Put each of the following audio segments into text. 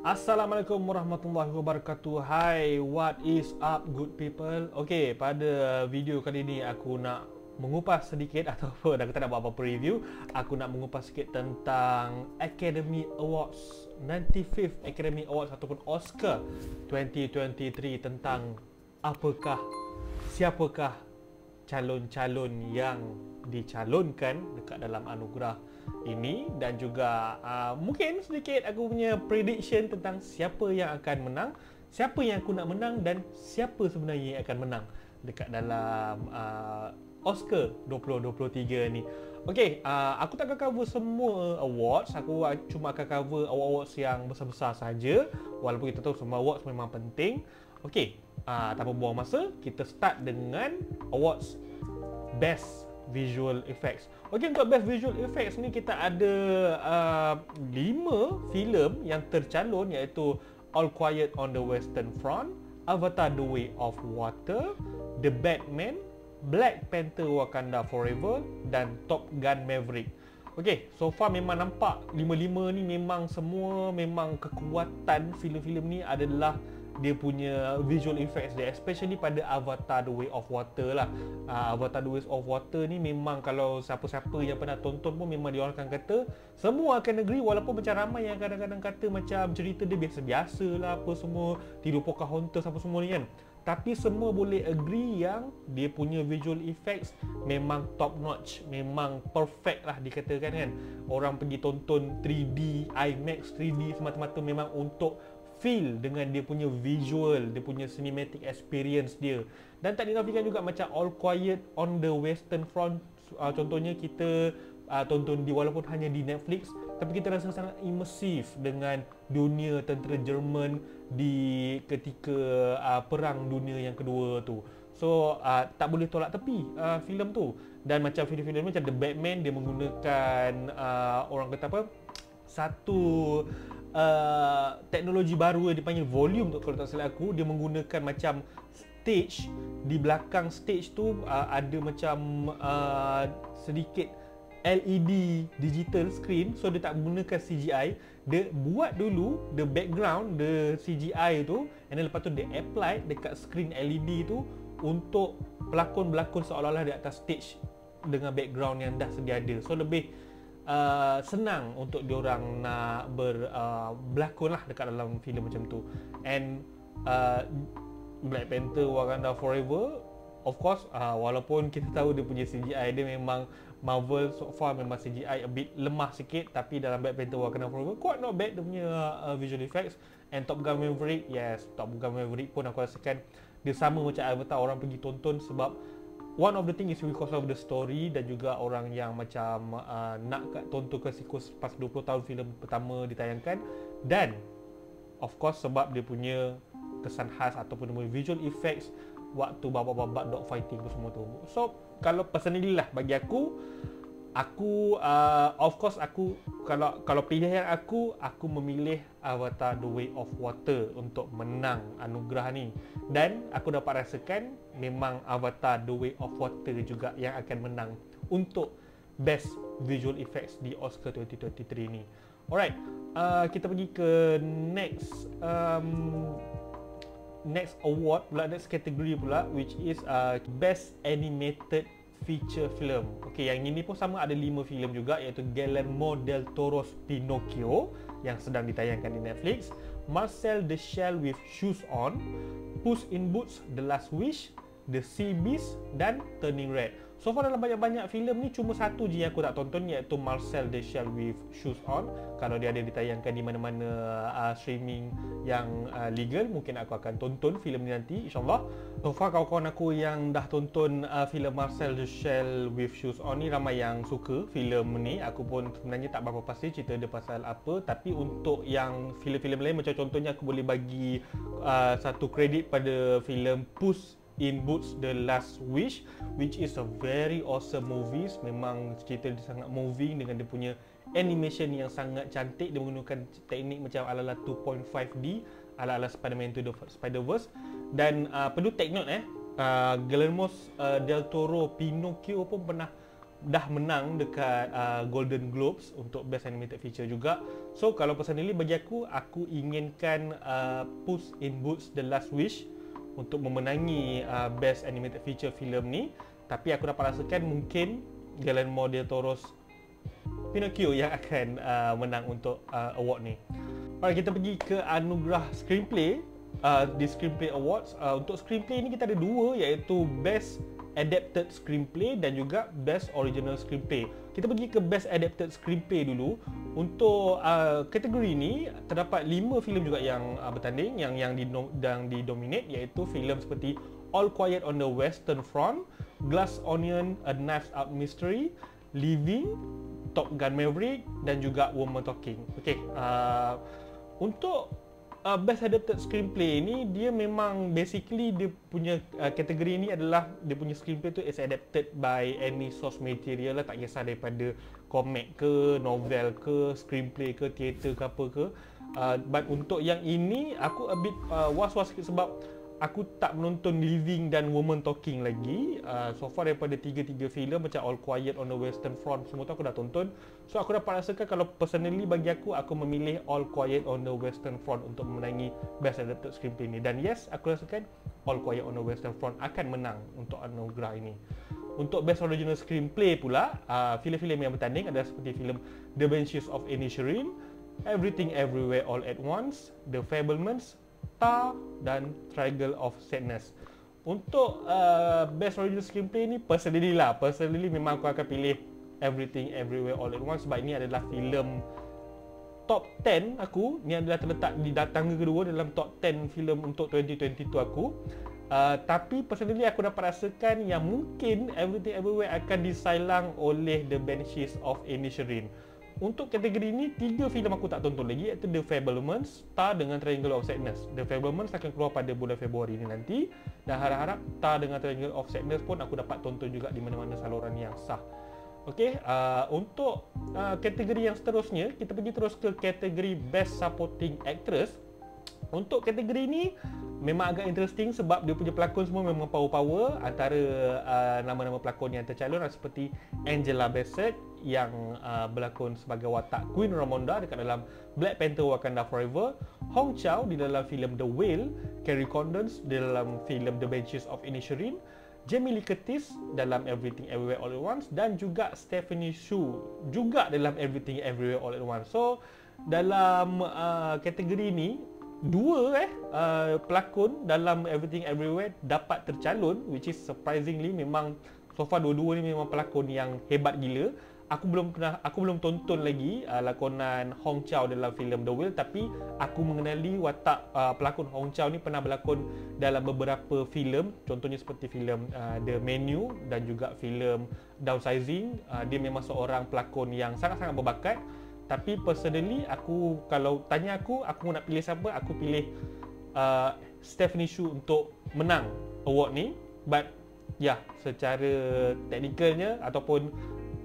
Assalamualaikum warahmatullahi wabarakatuh. Hai, what is up good people? Okey, pada video kali ini aku nak mengupas sedikit ataupun aku tak nak buat apa-apa review. Aku nak mengupas sikit tentang Academy Awards, 95th Academy Awards ataupun Oscar 2023, tentang siapakah calon-calon yang dicalonkan dekat dalam anugerah ini, dan juga mungkin sedikit aku punya prediction tentang siapa yang akan menang, siapa yang aku nak menang, dan siapa sebenarnya yang akan menang dekat dalam Oscar 2023 ni. Okey, aku tak akan cover semua awards, aku cuma akan cover awards yang besar-besar saja, walaupun kita tahu semua awards memang penting. Okey, tanpa buang masa, kita start dengan awards Best Visual Effects. Okey, untuk Best Visual Effects ni kita ada 5 filem yang tercalon, iaitu All Quiet on the Western Front, Avatar: The Way of Water, The Batman, Black Panther: Wakanda Forever, dan Top Gun: Maverick. Okey, so far memang nampak 5-5 ni memang semua memang kekuatan filem-filem ni adalah dia punya visual effects dia, especially pada Avatar: The Way of Water lah. Avatar: The Way of Water ni memang kalau siapa-siapa yang pernah tonton pun memang dia orang akan kata, semua akan agree, walaupun macam ramai yang kadang-kadang kata macam cerita dia biasa-biasa lah, apa semua, tidur Pocahontas apa semua ni kan, tapi semua boleh agree yang dia punya visual effects memang top notch, memang perfect lah dikatakan kan. Orang pergi tonton 3D, IMAX 3D semata-mata memang untuk feel dengan dia punya visual, dia punya cinematic experience dia. Dan tak dinafikan juga macam All Quiet on the Western Front, contohnya kita tonton di, walaupun hanya di Netflix, tapi kita rasa sangat imersif dengan dunia tentera Jerman di ketika Perang Dunia yang kedua tu. So tak boleh tolak tepi filem tu. Dan macam filem-filem macam The Batman, dia menggunakan orang kata apa, satu teknologi baru yang dipanggil volume tu, kalau tak silap aku. Dia menggunakan macam stage, di belakang stage tu ada macam sedikit LED digital screen, so dia tak menggunakan CGI. Dia buat dulu the background, the CGI tu, and then lepas tu dia apply dekat screen LED tu untuk pelakon-pelakon seolah-olah di atas stage dengan background yang dah sedia ada. So lebih senang untuk diorang nak berlakon lah dekat dalam filem macam tu. And Black Panther: Wakanda Forever, of course, walaupun kita tahu dia punya CGI dia memang, Marvel so far memang CGI a bit lemah sikit, tapi dalam Black Panther: Wakanda Forever quite not bad dia punya visual effects. And Top Gun Maverick, yes, Top Gun Maverick pun aku rasakan dia sama macam Avatar, orang pergi tonton sebab one of the thing is because of the story, dan juga orang yang macam nak tonton ke siklus pas 20 tahun filem pertama ditayangkan, dan of course sebab dia punya kesan khas ataupun dia punya visual effects waktu babak-babak dog fighting tu semua tu. So kalau personally lah, bagi aku of course aku, kalau pilihan aku memilih Avatar: The Way of Water untuk menang anugerah ni. Dan aku dapat rasakan memang Avatar: The Way of Water juga yang akan menang untuk Best Visual Effects di Oscar 2023 ni. Alright, kita pergi ke next award pula, next category pula, which is Best Animated Feature Film. Okey, yang ini pun sama, ada 5 filem juga, iaitu Guillermo del Toro's Pinocchio yang sedang ditayangkan di Netflix, Marcel the Shell with Shoes On, Puss in Boots: The Last Wish, The Sea Beast, dan Turning Red. So far dalam banyak-banyak filem ni cuma satu je yang aku tak tonton, iaitu Marcel the Shell with Shoes On. Kalau dia ada ditayangkan di mana-mana streaming yang legal, mungkin aku akan tonton filem ni nanti, insyaAllah. So far kawan-kawan aku yang dah tonton filem Marcel the Shell with Shoes On ni ramai yang suka filem ni. Aku pun sebenarnya tak berapa pasti cerita dia pasal apa, tapi untuk yang filem-filem lain, macam contohnya aku boleh bagi satu kredit pada filem Puss in Boots: The Last Wish, which is a very awesome movies. Memang cerita dia sangat moving dengan dia punya animation yang sangat cantik. Dia menggunakan teknik macam ala-ala 2.5D, ala-ala Spider-Man Into the Spider-Verse. Dan perlu take note Guillermo del Toro Pinocchio pun pernah dah menang dekat Golden Globes untuk Best Animated Feature juga. So kalau personally bagi aku inginkan Puss in Boots The Last Wish untuk memenangi Best Animated Feature film ni. Tapi aku dapat rasakan mungkin Guillermo del Toro's Pinocchio yang akan menang untuk award ni. Alright, kita pergi ke anugerah screenplay di Screenplay Awards. Untuk screenplay ni kita ada dua, iaitu Best Adapted Screenplay dan juga Best Original Screenplay. Kita pergi ke Best Adapted Screenplay dulu. Untuk kategori ni terdapat 5 filem juga yang bertanding yang didominate, iaitu filem seperti All Quiet on the Western Front, Glass Onion, A Knives Out Mystery, Living, Top Gun Maverick dan juga Woman Talking. Okey, untuk Best Adapted Screenplay ni, dia memang basically dia punya kategori ni adalah dia punya screenplay tu is adapted by any source material lah, tak kisah daripada komik ke, novel ke, screenplay ke, teater ke apa ke. But untuk yang ini aku a bit was-was sikit sebab aku tak menonton Living dan Woman Talking lagi. So far daripada tiga filem macam All Quiet on the Western Front semua tu aku dah tonton. So aku dapat rasakan kalau personally bagi aku memilih All Quiet on the Western Front untuk memenangi Best Adapted Screenplay ni. Dan yes, aku rasakan All Quiet on the Western Front akan menang untuk anugerah ini. Untuk Best Original Screenplay pula, filem-filem yang bertanding adalah seperti filem The Banshees of Inisherin, Everything Everywhere All at Once, The Fabelmans, Tar dan Triangle of Sadness. Untuk Best Original Screenplay ni personally memang aku akan pilih Everything Everywhere All at Once sebab ini adalah filem top 10 aku. Ni adalah terletak di tangga kedua dalam top 10 filem untuk 2022 aku. Tapi personally aku dapat rasakan yang mungkin Everything Everywhere akan disailang oleh The Banshees of Inisherin. Untuk kategori ni, 3 filem aku tak tonton lagi, iaitu The Fabelmans, Tar dengan Triangle of Sadness. The Fabelmans akan keluar pada bulan Februari ni nanti, dan harap-harap Tar dengan Triangle of Sadness pun aku dapat tonton juga di mana-mana saluran yang sah. Okey, untuk kategori yang seterusnya, kita pergi terus ke kategori Best Supporting Actress. Untuk kategori ni memang agak interesting sebab dia punya pelakon semua memang power-power. Antara nama-nama pelakon yang tercalon adalah seperti Angela Bassett yang berlakon sebagai watak Queen Ramonda dekat dalam Black Panther Wakanda Forever, Hong Chow di dalam filem The Whale, Kerry Condon di dalam filem The Banshees of Inisherin, Jamie Lee Curtis dalam Everything Everywhere All at Once dan juga Stephanie Hsu juga dalam Everything Everywhere All at Once. So dalam kategori ni, dua pelakon dalam Everything Everywhere dapat tercalon, which is surprisingly memang so far dua-dua ni memang pelakon yang hebat gila. Aku belum tonton lagi lakonan Hong Chow dalam filem The Whale, tapi aku mengenali watak pelakon Hong Chow ni pernah berlakon dalam beberapa filem, contohnya seperti filem The Menu dan juga filem Downsizing. Dia memang seorang pelakon yang sangat-sangat berbakat. Tapi personally aku, kalau tanya aku nak pilih siapa, aku pilih Stephanie Hsu untuk menang award ni. But secara teknikalnya ataupun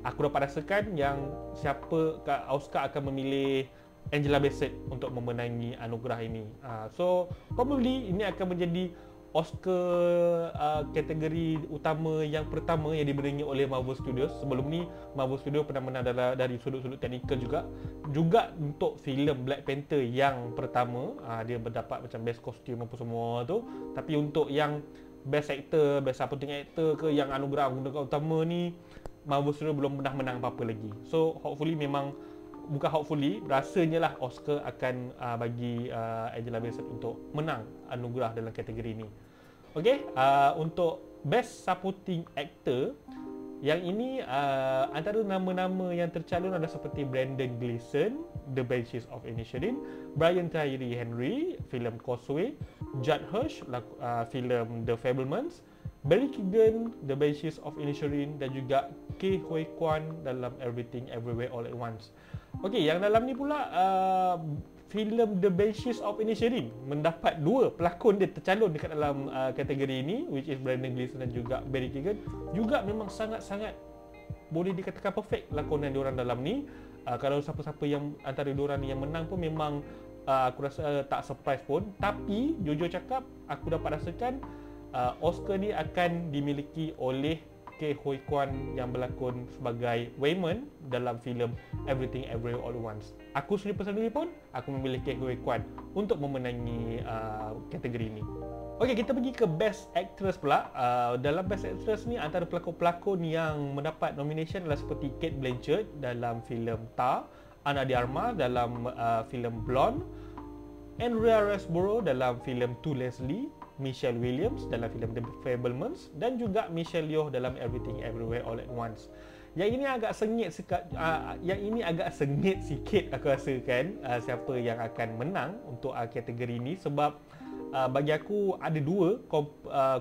aku dapat rasakan yang siapa kat Oscar akan memilih Angela Bassett untuk memenangi anugerah ini. So probably ini akan menjadi Oscar kategori utama yang pertama yang dimenangi oleh Marvel Studios. Sebelum ni Marvel Studios pernah menang dari sudut-sudut teknikal juga untuk filem Black Panther yang pertama, dia mendapat macam best costume apa semua tu. Tapi untuk yang best actor, best supporting actor ke yang anugerah utama ni, Marvel Studios belum pernah menang apa-apa lagi. So hopefully rasanya lah Oscar akan bagi Angela Bassett untuk menang anugerah dalam kategori ini. Okey, untuk Best Supporting Actor, yang ini antara nama-nama yang tercalon adalah seperti Brendan Gleeson, The Banshees of Inisherin, Brian Tyree Henry, filem Causeway, Judd Hirsch, filem The Fabelmans, Barry Keoghan, The Banshees of Inisherin dan juga Ke Huy Quan dalam Everything Everywhere All at Once. Okey, yang dalam ni pula filem The Banshees of Inisherin mendapat 2 pelakon dia tercalon dekat dalam kategori ini, which is Brendan Gleeson dan juga Barry Keoghan. Juga memang sangat-sangat boleh dikatakan perfect lakonan diorang dalam ni. Kalau siapa-siapa yang antara diorang ni yang menang pun memang aku rasa tak surprise pun. Tapi jujur cakap, aku dapat rasakan Oscar ni akan dimiliki oleh Ke Huy Quan yang berlakon sebagai Wayman dalam filem Everything Everywhere All at Once. Aku sendiri personally pun aku memilih Ke Huy Quan untuk memenangi kategori ini. Okey, kita pergi ke Best Actress pula. Dalam Best Actress ni antara pelakon-pelakon yang mendapat nomination adalah seperti Cate Blanchett dalam filem Tar, Ana de Armas dalam filem Blonde, Andrea Riseborough dalam filem To Leslie, Michelle Williams dalam filem The Fabelmans dan juga Michelle Yeoh dalam Everything Everywhere All at Once. Yang ini agak sengit sikit aku rasakan siapa yang akan menang untuk kategori ini, sebab bagi aku ada dua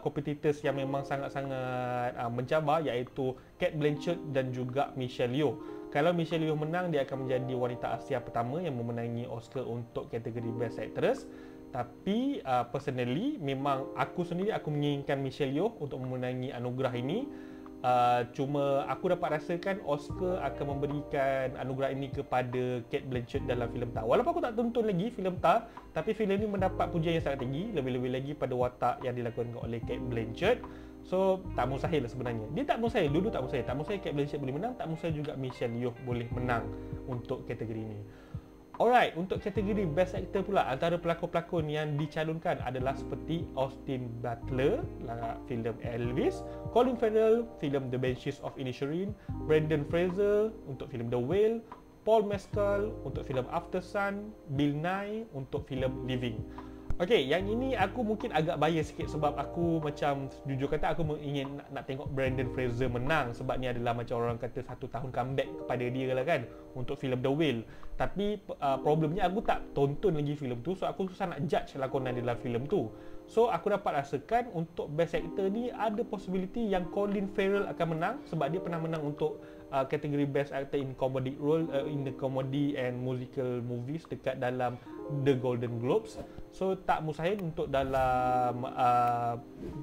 competitors yang memang sangat-sangat mencabar, iaitu Cate Blanchett dan juga Michelle Yeoh. Kalau Michelle Yeoh menang, dia akan menjadi wanita Asia pertama yang memenangi Oscar untuk kategori Best Actress. Tapi personally memang aku menginginkan Michelle Yeoh untuk memenangi anugerah ini. Cuma aku dapat rasakan Oscar akan memberikan anugerah ini kepada Cate Blanchett dalam filem Tar. Walaupun aku tak tonton lagi filem Tar, tapi filem ini mendapat pujian yang sangat tinggi, lebih-lebih lagi pada watak yang dilakonkan oleh Cate Blanchett. So tak mustahil sebenarnya. Dia tak mustahil, dulu tak mustahil. Tak mustahil Cate Blanchett boleh menang, tak mustahil juga Michelle Yeoh boleh menang untuk kategori ini. Alright, untuk kategori Best Actor pula, antara pelakon-pelakon yang dicalonkan adalah seperti Austin Butler dalam filem Elvis, Colin Farrell filem The Banshees of Inisherin, Brendan Fraser untuk filem The Whale, Paul Mescal untuk filem Aftersun, Bill Nighy untuk filem Living. Okey, yang ini aku mungkin agak bias sikit sebab aku macam jujur kata aku ingin nak tengok Brendan Fraser menang, sebab ni adalah macam orang kata 1 tahun comeback kepada dia lah kan untuk filem The Whale. Tapi problemnya aku tak tonton lagi filem tu, so aku susah nak judge lakonan dalam filem tu. So aku dapat rasakan untuk Best Actor ni ada possibility yang Colin Farrell akan menang, sebab dia pernah menang untuk kategori Best Actor in Comedy Role in the Comedy and Musical Movies dekat dalam The Golden Globes. So tak mustahil untuk dalam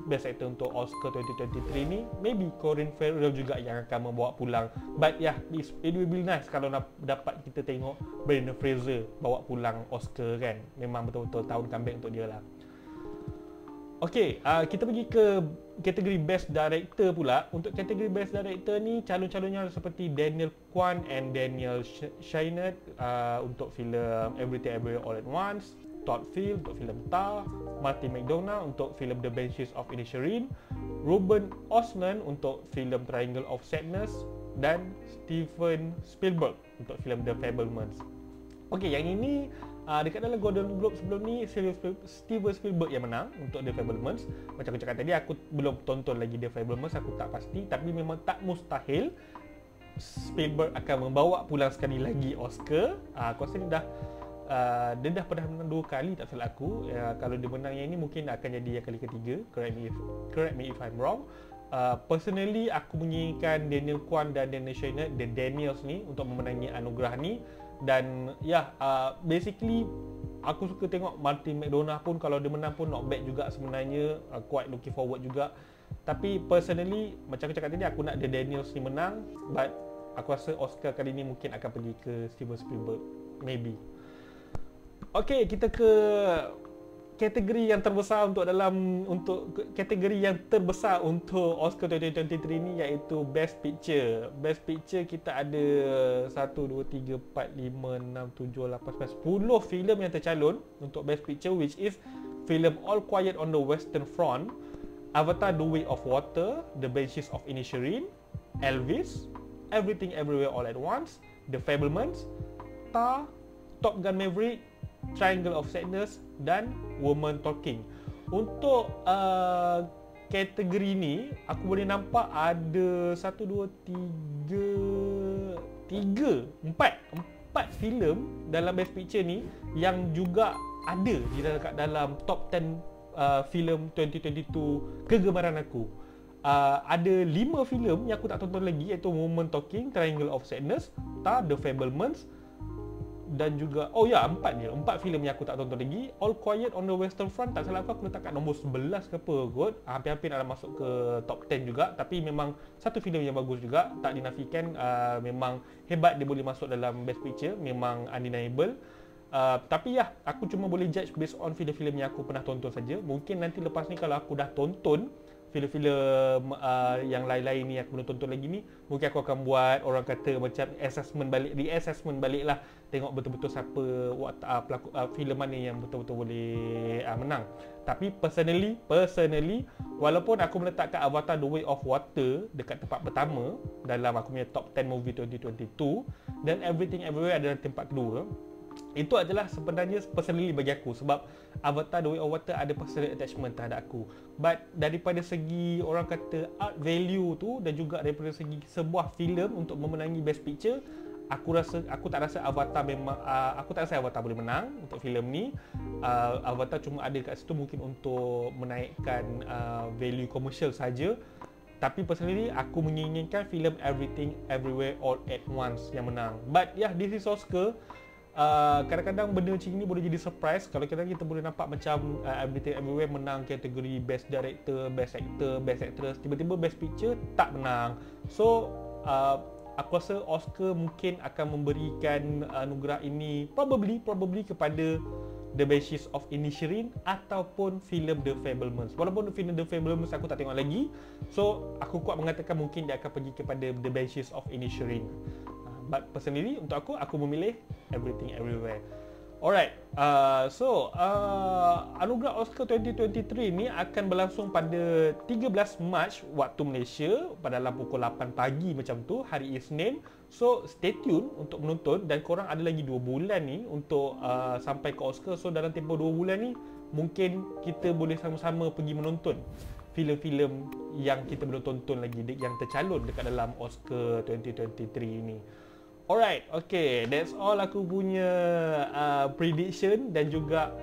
Best Actor untuk Oscar 2023 ni, maybe Colin Farrell juga yang akan membawa pulang. But yeah, it will be nice kalau dapat kita tengok Brendan Fraser bawa pulang Oscar kan. Memang betul-betul tahun comeback untuk dia lah. Okey, kita pergi ke kategori Best Director pula. Untuk kategori Best Director ni, calon-calonnya seperti Daniel Kwan and Daniel Scheinert untuk filem Everything Everywhere All at Once, Todd Field untuk filem Tar, Martin McDonagh untuk filem The Banshees of Inisherin, Ruben Ostlund untuk filem Triangle of Sadness dan Steven Spielberg untuk filem The Fabelmans. Okey, yang ini dekat dalam Golden Globe sebelum ni Steven Spielberg yang menang untuk The Fabelmans. Macam aku cakap tadi, aku belum tonton lagi The Fabelmans, aku tak pasti, tapi memang tak mustahil Spielberg akan membawa pulang sekali lagi Oscar. Aku rasa dia dah pernah menang 2 kali tak salah aku. Kalau dia menang yang ini mungkin akan jadi yang kali ketiga. Correct me if I'm wrong. Personally aku menginginkan Daniel Kwan dan Daniel Scheinert, the Daniels ni, untuk memenangi anugerah ni. Dan basically aku suka tengok Martin McDonagh pun, kalau dia menang pun not bad juga sebenarnya. Quite looking forward juga. Tapi personally, macam aku cakap tadi, aku nak The Daniels ni menang. But aku rasa Oscar kali ni mungkin akan pergi ke Steven Spielberg, maybe. Okay, kita ke kategori yang terbesar untuk kategori yang terbesar untuk Oscar 2023 ni, iaitu Best Picture. Best Picture kita ada 1, 2, 3, 4, 5, 6, 7, 8, 10 filem yang tercalon untuk Best Picture, which is filem All Quiet on the Western Front, Avatar: The Way of Water, The Banshees of Inisherin, Elvis, Everything Everywhere All at Once, The Fabelmans, Tar, Top Gun Maverick, Triangle of Sadness dan Woman Talking. Untuk kategori ni aku boleh nampak ada 1, 2, 3, 4 filem dalam Best Picture ni yang juga ada di dalam top 10 filem 2022 kegemaran aku. Ada 5 filem yang aku tak tonton lagi, iaitu Woman Talking, Triangle of Sadness, Tar, The Fabelmans, dan juga 4 filem yang aku tak tonton lagi. All Quiet on the Western Front, tak salah aku letak kat nombor 11 ke apa kot. Hampir-hampir nak masuk ke top 10 juga. Tapi memang satu filem yang bagus juga, tak dinafikan. Memang hebat dia boleh masuk dalam Best Picture, memang undeniable. Tapi aku cuma boleh judge based on filem-filem yang aku pernah tonton saja. Mungkin nanti lepas ni kalau aku dah tonton filem-filem yang lain-lain ni aku belum tonton lagi ni, mungkin aku akan buat orang kata macam reassessment balik lah, tengok betul-betul siapa pelakon filem mana yang betul-betul boleh menang. Tapi personally walaupun aku meletakkan Avatar The Way of Water dekat tempat pertama dalam aku punya top 10 movie 2022 dan Everything Everywhere adalah tempat kedua, itu adalah sebenarnya personally bagi aku sebab Avatar The Way of Water ada personal attachment terhadap aku. But daripada segi orang kata art value tu dan juga daripada segi sebuah filem untuk memenangi Best Picture, aku tak rasa Avatar boleh menang untuk filem ni. Avatar cuma ada kat situ mungkin untuk menaikkan value komersial saja. Tapi personally aku menginginkan filem Everything Everywhere All at Once yang menang. But yeah, this is Oscar. Kadang-kadang benda macam ni boleh jadi surprise. Kalau kita boleh nampak macam Everything Everywhere menang kategori Best Director, Best Actor, Best Actress, tiba-tiba Best Picture tak menang. So aku rasa Oscar mungkin akan memberikan anugerah ini probably kepada The Banshees of Inisherin ataupun filem The Fabelmans. Walaupun filem The Fabelmans aku tak tengok lagi, so aku kuat mengatakan mungkin dia akan pergi kepada The Banshees of Inisherin. But personally untuk aku memilih Everything Everywhere. Alright, anugerah Oscar 2023 ni akan berlangsung pada 13 Mac waktu Malaysia pada dalam pukul 8 pagi macam tu, hari Isnin. So stay tune untuk menonton dan korang ada lagi 2 bulan ni untuk sampai ke Oscar. So dalam tempoh 2 bulan ni mungkin kita boleh sama-sama pergi menonton filem-filem yang kita belum tonton lagi yang tercalon dekat dalam Oscar 2023 ni. Alright, okay, that's all aku punya prediction dan juga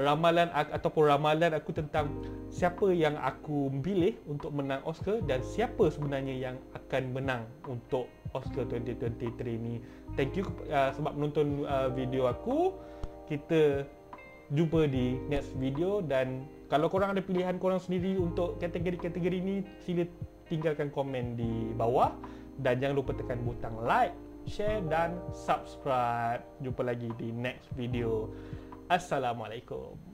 ramalan aku tentang siapa yang aku pilih untuk menang Oscar dan siapa sebenarnya yang akan menang untuk Oscar 2023 ni. Thank you sebab menonton video aku. Kita jumpa di next video dan kalau korang ada pilihan korang sendiri untuk kategori-kategori ni, sila tinggalkan komen di bawah dan jangan lupa tekan butang like, share dan subscribe. Jumpa lagi di next video. Assalamualaikum.